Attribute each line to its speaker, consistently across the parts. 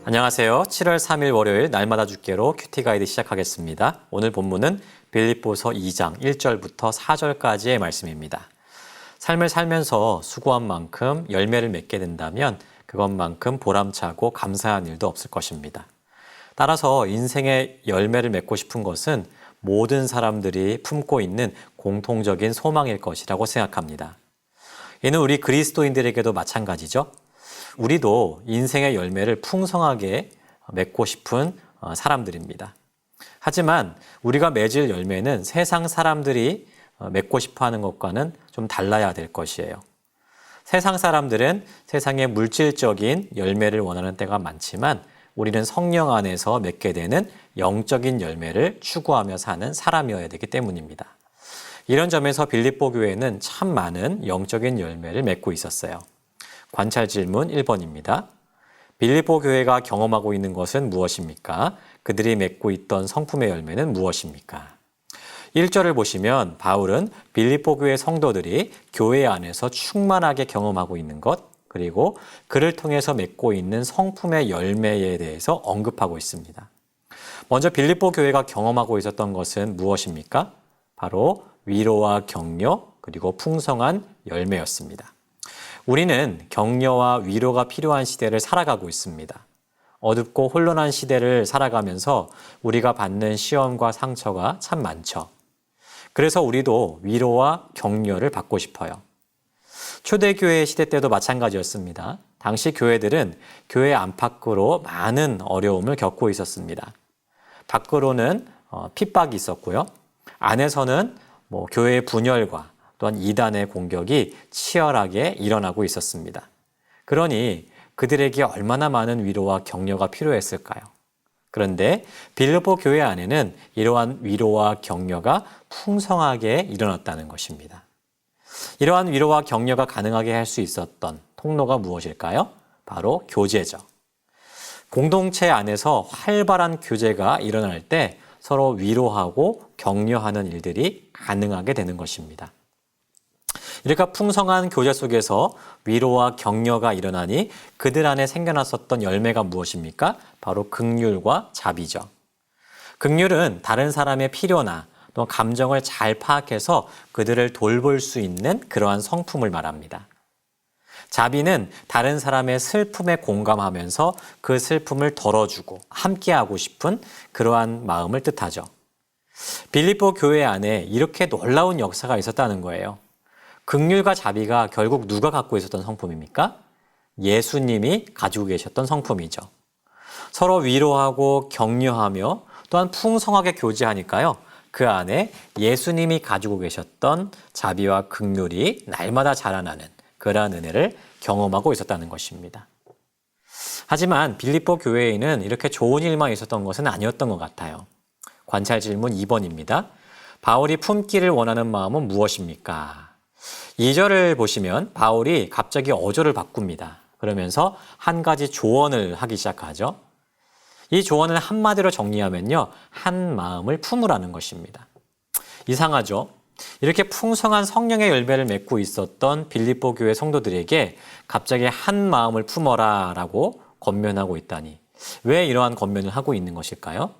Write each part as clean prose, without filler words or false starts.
Speaker 1: 안녕하세요. 7월 3일 월요일 날마다 죽게로 큐티 가이드 시작하겠습니다. 오늘 본문은 빌립보서 2장 1절부터 4절까지의 말씀입니다. 삶을 살면서 수고한 만큼 열매를 맺게 된다면 그것만큼 보람차고 감사한 일도 없을 것입니다. 따라서 인생의 열매를 맺고 싶은 것은 모든 사람들이 품고 있는 공통적인 소망일 것이라고 생각합니다. 이는 우리 그리스도인들에게도 마찬가지죠. 우리도 인생의 열매를 풍성하게 맺고 싶은 사람들입니다. 하지만 우리가 맺을 열매는 세상 사람들이 맺고 싶어 하는 것과는 좀 달라야 될 것이에요. 세상 사람들은 세상의 물질적인 열매를 원하는 때가 많지만 우리는 성령 안에서 맺게 되는 영적인 열매를 추구하며 사는 사람이어야 되기 때문입니다. 이런 점에서 빌립보 교회는 참 많은 영적인 열매를 맺고 있었어요. 관찰 질문 1번입니다. 빌립보 교회가 경험하고 있는 것은 무엇입니까? 그들이 맺고 있던 성품의 열매는 무엇입니까? 1절을 보시면 바울은 빌립보 교회 성도들이 교회 안에서 충만하게 경험하고 있는 것, 그리고 그를 통해서 맺고 있는 성품의 열매에 대해서 언급하고 있습니다. 먼저 빌립보 교회가 경험하고 있었던 것은 무엇입니까? 바로 위로와 격려, 그리고 풍성한 열매였습니다. 우리는 격려와 위로가 필요한 시대를 살아가고 있습니다. 어둡고 혼돈한 시대를 살아가면서 우리가 받는 시험과 상처가 참 많죠. 그래서 우리도 위로와 격려를 받고 싶어요. 초대교회 시대 때도 마찬가지였습니다. 당시 교회들은 교회 안팎으로 많은 어려움을 겪고 있었습니다. 밖으로는 핍박이 있었고요. 안에서는 교회의 분열과 또한 이단의 공격이 치열하게 일어나고 있었습니다. 그러니 그들에게 얼마나 많은 위로와 격려가 필요했을까요? 그런데 빌립보 교회 안에는 이러한 위로와 격려가 풍성하게 일어났다는 것입니다. 이러한 위로와 격려가 가능하게 할 수 있었던 통로가 무엇일까요? 바로 교제죠. 공동체 안에서 활발한 교제가 일어날 때 서로 위로하고 격려하는 일들이 가능하게 되는 것입니다. 이렇게 풍성한 교제 속에서 위로와 격려가 일어나니 그들 안에 생겨났었던 열매가 무엇입니까? 바로 긍휼과 자비죠. 긍휼은 다른 사람의 필요나 또 감정을 잘 파악해서 그들을 돌볼 수 있는 그러한 성품을 말합니다. 자비는 다른 사람의 슬픔에 공감하면서 그 슬픔을 덜어주고 함께하고 싶은 그러한 마음을 뜻하죠. 빌립보 교회 안에 이렇게 놀라운 역사가 있었다는 거예요. 긍휼과 자비가 결국 누가 갖고 있었던 성품입니까? 예수님이 가지고 계셨던 성품이죠. 서로 위로하고 격려하며 또한 풍성하게 교제하니까요. 그 안에 예수님이 가지고 계셨던 자비와 긍휼이 날마다 자라나는 그러한 은혜를 경험하고 있었다는 것입니다. 하지만 빌립보 교회에는 이렇게 좋은 일만 있었던 것은 아니었던 것 같아요. 관찰 질문 2번입니다. 바울이 품기를 원하는 마음은 무엇입니까? 2절을 보시면 바울이 갑자기 어조를 바꿉니다. 그러면서 한 가지 조언을 하기 시작하죠. 이 조언을 한마디로 정리하면요. 한 마음을 품으라는 것입니다. 이상하죠? 이렇게 풍성한 성령의 열매를 맺고 있었던 빌립보 교회 성도들에게 갑자기 한 마음을 품어라 라고 권면하고 있다니 왜 이러한 권면을 하고 있는 것일까요?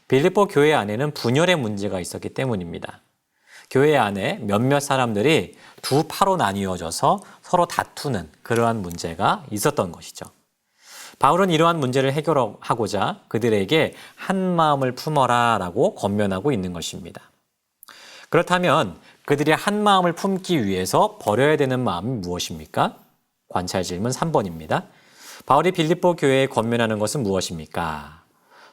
Speaker 1: 빌립보 교회 안에는 분열의 문제가 있었기 때문입니다. 교회 안에 몇몇 사람들이 두 파로 나뉘어져서 서로 다투는 그러한 문제가 있었던 것이죠. 바울은 이러한 문제를 해결하고자 그들에게 한 마음을 품어라 라고 권면하고 있는 것입니다. 그렇다면 그들이 한 마음을 품기 위해서 버려야 되는 마음이 무엇입니까? 관찰 질문 3번입니다. 바울이 빌립보 교회에 권면하는 것은 무엇입니까?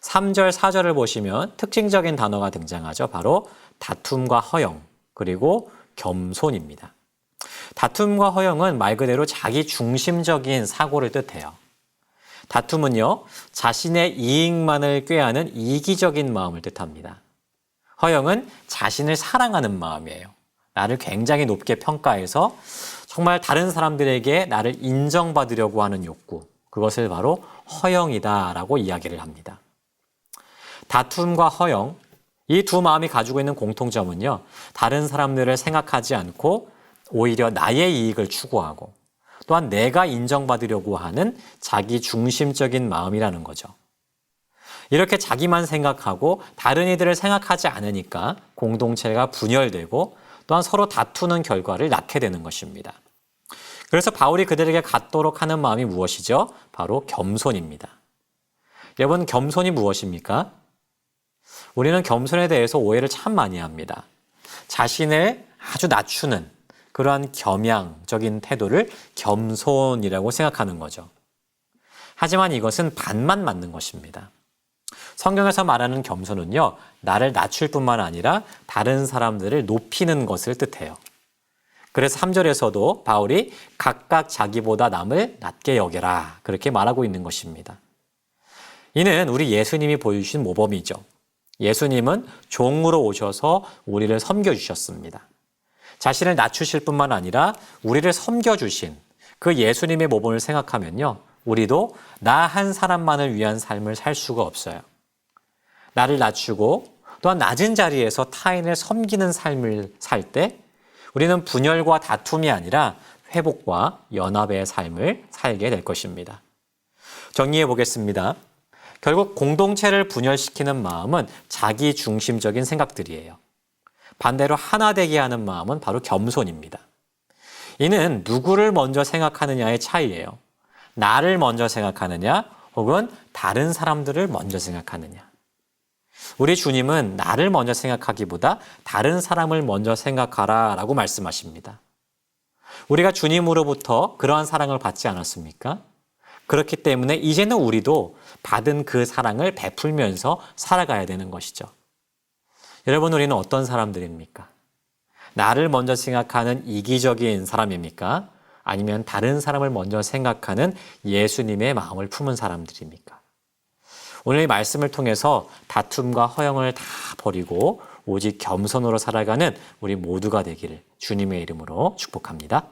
Speaker 1: 3절, 4절을 보시면 특징적인 단어가 등장하죠. 바로 다툼과 허영, 그리고 겸손입니다. 다툼과 허영은 말 그대로 자기 중심적인 사고를 뜻해요. 다툼은요, 자신의 이익만을 꾀하는 이기적인 마음을 뜻합니다. 허영은 자신을 사랑하는 마음이에요. 나를 굉장히 높게 평가해서 정말 다른 사람들에게 나를 인정받으려고 하는 욕구, 그것을 바로 허영이다라고 이야기를 합니다. 다툼과 허영, 이 두 마음이 가지고 있는 공통점은요. 다른 사람들을 생각하지 않고 오히려 나의 이익을 추구하고 또한 내가 인정받으려고 하는 자기 중심적인 마음이라는 거죠. 이렇게 자기만 생각하고 다른 이들을 생각하지 않으니까 공동체가 분열되고 또한 서로 다투는 결과를 낳게 되는 것입니다. 그래서 바울이 그들에게 갖도록 하는 마음이 무엇이죠? 바로 겸손입니다. 여러분, 겸손이 무엇입니까? 우리는 겸손에 대해서 오해를 참 많이 합니다. 자신을 아주 낮추는 그러한 겸양적인 태도를 겸손이라고 생각하는 거죠. 하지만 이것은 반만 맞는 것입니다. 성경에서 말하는 겸손은요, 나를 낮출 뿐만 아니라 다른 사람들을 높이는 것을 뜻해요. 그래서 3절에서도 바울이 각각 자기보다 남을 낮게 여겨라, 그렇게 말하고 있는 것입니다. 이는 우리 예수님이 보여주신 모범이죠. 예수님은 종으로 오셔서 우리를 섬겨주셨습니다. 자신을 낮추실 뿐만 아니라 우리를 섬겨주신 그 예수님의 모범을 생각하면요, 우리도 나 한 사람만을 위한 삶을 살 수가 없어요. 나를 낮추고 또한 낮은 자리에서 타인을 섬기는 삶을 살 때 우리는 분열과 다툼이 아니라 회복과 연합의 삶을 살게 될 것입니다. 정리해 보겠습니다. 결국 공동체를 분열시키는 마음은 자기 중심적인 생각들이에요. 반대로 하나 되게 하는 마음은 바로 겸손입니다. 이는 누구를 먼저 생각하느냐의 차이예요. 나를 먼저 생각하느냐 혹은 다른 사람들을 먼저 생각하느냐. 우리 주님은 나를 먼저 생각하기보다 다른 사람을 먼저 생각하라 라고 말씀하십니다. 우리가 주님으로부터 그러한 사랑을 받지 않았습니까? 그렇기 때문에 이제는 우리도 받은 그 사랑을 베풀면서 살아가야 되는 것이죠. 여러분, 우리는 어떤 사람들입니까? 나를 먼저 생각하는 이기적인 사람입니까? 아니면 다른 사람을 먼저 생각하는 예수님의 마음을 품은 사람들입니까? 오늘 이 말씀을 통해서 다툼과 허영을 다 버리고 오직 겸손으로 살아가는 우리 모두가 되기를 주님의 이름으로 축복합니다.